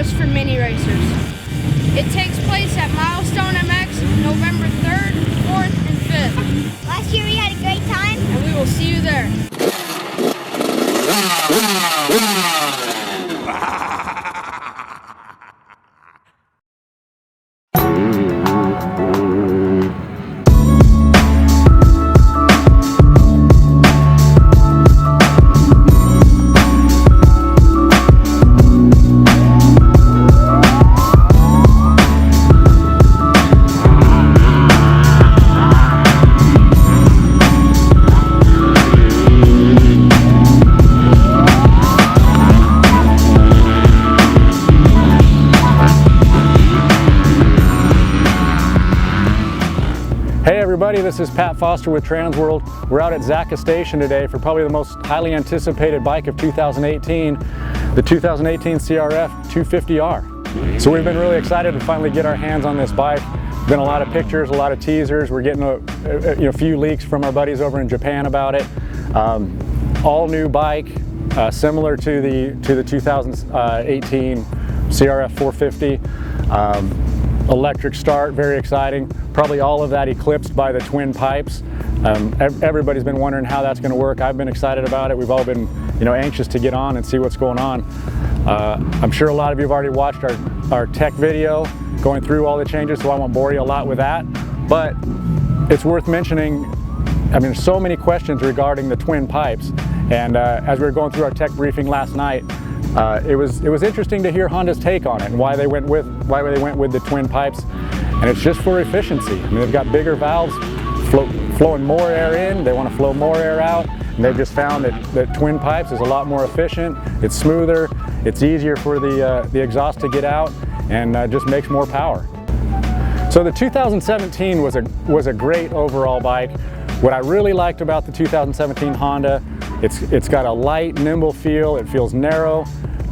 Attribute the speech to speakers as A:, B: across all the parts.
A: just for mini racers. It takes place at Milestone MX November 3rd, 4th, and 5th.
B: Last year we had a great time.
A: And we will see you there.
C: Hey everybody, this is Pat Foster with TransWorld. We're out at Zacha Station today for probably the most highly anticipated bike of 2018, the 2018 CRF250R. So we've been really excited to finally get our hands on this bike. Been a lot of pictures, a lot of teasers. We're getting a few leaks from our buddies over in Japan about it. All new bike, similar to the 2018 CRF450. Electric start, very exciting. Probably all of that eclipsed by the twin pipes. Everybody's been wondering how that's going to work. I've been excited about it. We've all been, anxious to get on and see what's going on. I'm sure a lot of you have already watched our tech video going through all the changes, so I won't bore you a lot with that. But it's worth mentioning, there's so many questions regarding the twin pipes. And as we were going through our tech briefing last night, it was interesting to hear Honda's take on it and why they went with the twin pipes, and it's just for efficiency. They've got bigger valves, flowing more air in. They want to flow more air out, and they've just found that twin pipes is a lot more efficient. It's smoother. It's easier for the exhaust to get out, and just makes more power. So the 2017 was a great overall bike. What I really liked about the 2017 Honda, it's got a light, nimble feel. It feels narrow.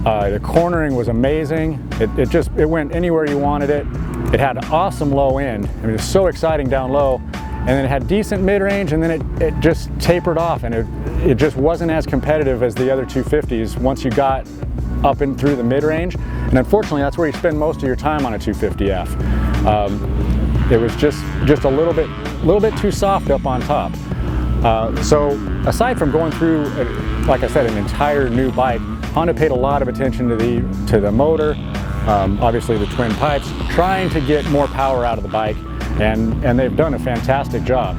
C: The cornering was amazing. It went anywhere you wanted it. It had an awesome low end. It was so exciting down low. And then it had decent mid-range, and then it just tapered off, and it just wasn't as competitive as the other 250s once you got up and through the mid-range. And unfortunately, that's where you spend most of your time on a 250F. It was just a little bit too soft up on top. So aside from going through, like I said, an entire new bike, Honda paid a lot of attention to the motor, obviously the twin pipes, trying to get more power out of the bike, and they've done a fantastic job.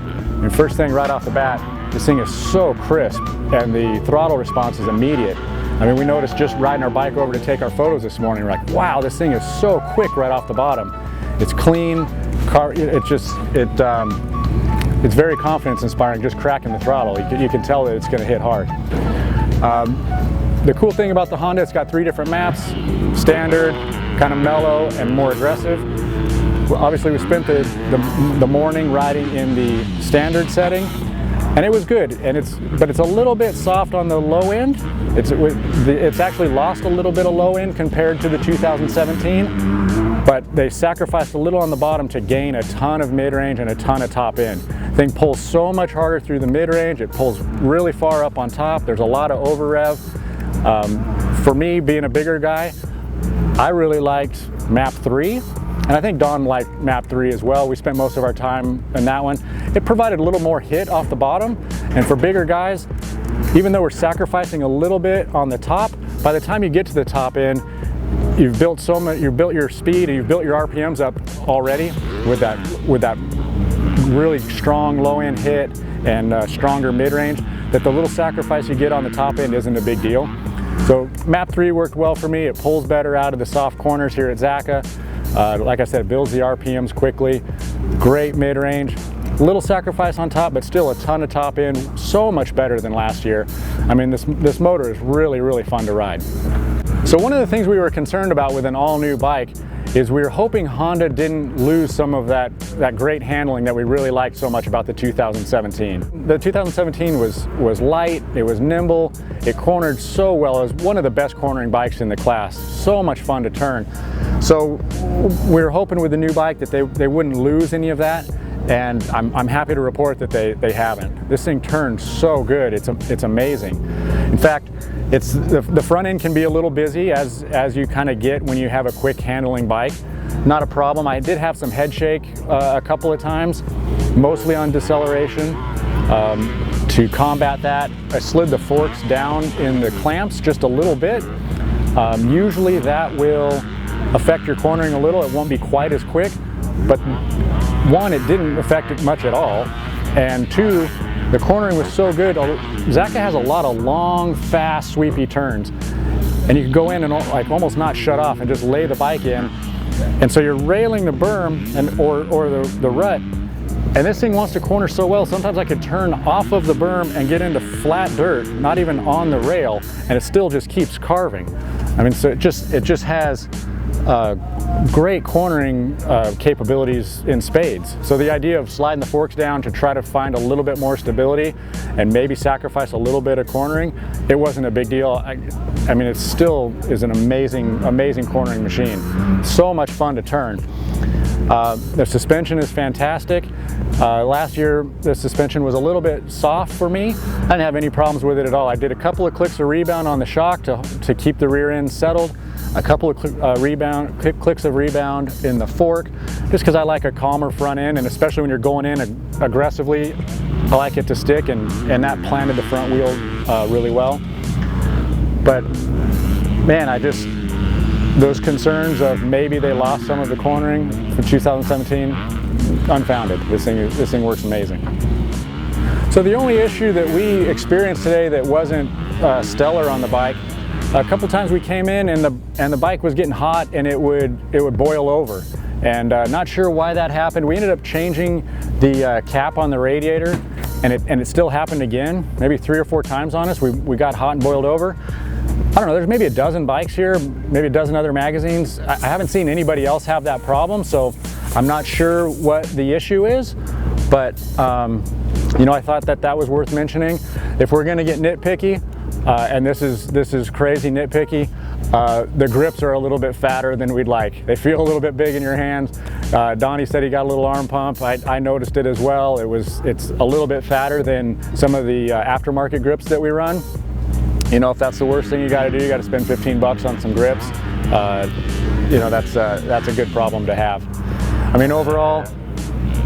C: First thing right off the bat, this thing is so crisp, and the throttle response is immediate. We noticed just riding our bike over to take our photos this morning, we're like, wow, this thing is so quick right off the bottom. It's clean, it's very confidence inspiring just cracking the throttle. You can tell that it's going to hit hard. The cool thing about the Honda, it's got 3 different maps: standard, kind of mellow, and more aggressive. Obviously we spent the morning riding in the standard setting, and it was good. But it's a little bit soft on the low end. It's actually lost a little bit of low end compared to the 2017. But they sacrificed a little on the bottom to gain a ton of mid-range and a ton of top end. The thing pulls so much harder through the mid-range. It pulls really far up on top. There's a lot of over rev. For me, being a bigger guy, I really liked map 3. And I think Don liked map 3 as well. We spent most of our time in that one. It provided a little more hit off the bottom. And for bigger guys, even though we're sacrificing a little bit on the top, by the time you get to the top end, you've built your speed and you've built your RPMs up already with that really strong low end hit and stronger mid range, that the little sacrifice you get on the top end isn't a big deal. So map 3 worked well for me. It pulls better out of the soft corners here at Zacha. Like I said, it builds the RPMs quickly. Great mid range. Little sacrifice on top, but still a ton of top end. So much better than last year. This motor is really, really fun to ride. So one of the things we were concerned about with an all-new bike is we were hoping Honda didn't lose some of that great handling that we really liked so much about the 2017. The 2017 was light, it was nimble, it cornered so well. It was one of the best cornering bikes in the class. So much fun to turn. So we were hoping with the new bike that they wouldn't lose any of that. And I'm happy to report that they haven't. This thing turns so good, it's amazing. In fact, it's the front end can be a little busy as you kind of get when you have a quick handling bike. Not a problem. I did have some head shake a couple of times, mostly on deceleration. To combat that, I slid the forks down in the clamps just a little bit. Usually that will affect your cornering a little. It won't be quite as quick, but one, it didn't affect it much at all, and two, the cornering was so good. Zakka has a lot of long, fast, sweepy turns, and you can go in and like almost not shut off and just lay the bike in, and so you're railing the berm or the rut. And this thing wants to corner so well, sometimes I could turn off of the berm and get into flat dirt, not even on the rail, and it still just keeps carving. I mean, so it just has great cornering capabilities in spades. So the idea of sliding the forks down to try to find a little bit more stability and maybe sacrifice a little bit of cornering, it wasn't a big deal. I mean, it still is an amazing cornering machine. So much fun to turn. The suspension is fantastic. Last year the suspension was a little bit soft for me. I didn't have any problems with it at all. I did a couple of clicks of rebound on the shock to keep the rear end settled, a couple of clicks of rebound in the fork, just because I like a calmer front end, and especially when you're going in aggressively, I like it to stick, and that planted the front wheel really well. But man, those concerns of maybe they lost some of the cornering for 2017, unfounded. This thing works amazing. So the only issue that we experienced today that wasn't stellar on the bike, a couple times we came in and the bike was getting hot and it would boil over, and not sure why that happened. We ended up changing the cap on the radiator, and it still happened again, maybe 3 or 4 times on us. We got hot and boiled over. I don't know, there's maybe a dozen bikes here, maybe a dozen other magazines. I haven't seen anybody else have that problem, so I'm not sure what the issue is, but you know, I thought that was worth mentioning. If we're gonna get nitpicky, and this is crazy nitpicky, the grips are a little bit fatter than we'd like. They feel a little bit big in your hands. Donnie said he got a little arm pump. I noticed it as well. It's a little bit fatter than some of the aftermarket grips that we run. You know, if that's the worst thing you got to do, you got to spend 15 bucks on some grips. You know, that's a good problem to have. I mean, overall,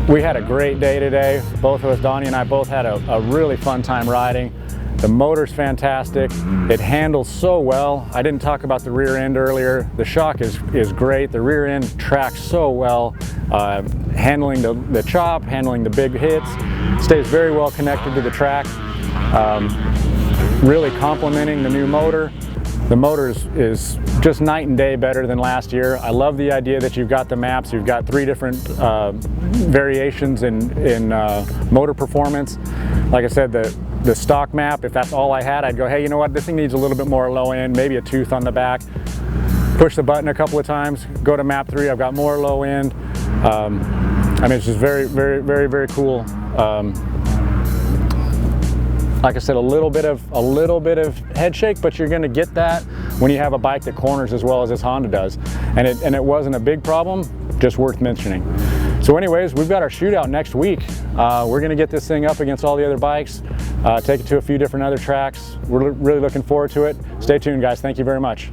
C: we had a great day today. Both of us, Donnie and I, both had a really fun time riding. The motor's fantastic. It handles so well. I didn't talk about the rear end earlier. The shock is great. The rear end tracks so well. Handling the chop, handling the big hits, stays very well connected to the track. Really complimenting the new motor. The motor is just night and day better than last year. I love the idea that you've got the maps. You've got 3 different variations in motor performance. Like I said, the stock map, if that's all I had, I'd go, hey, you know what, this thing needs a little bit more low end, maybe a tooth on the back. Push the button a couple of times, go to map 3, I've got more low end. I mean, it's just very cool. Like I said, a little bit of head shake, but you're going to get that when you have a bike that corners as well as this Honda does. And it wasn't a big problem, just worth mentioning. So anyways, we've got our shootout next week. We're going to get this thing up against all the other bikes, take it to a few different other tracks. We're really looking forward to it. Stay tuned, guys. Thank you very much.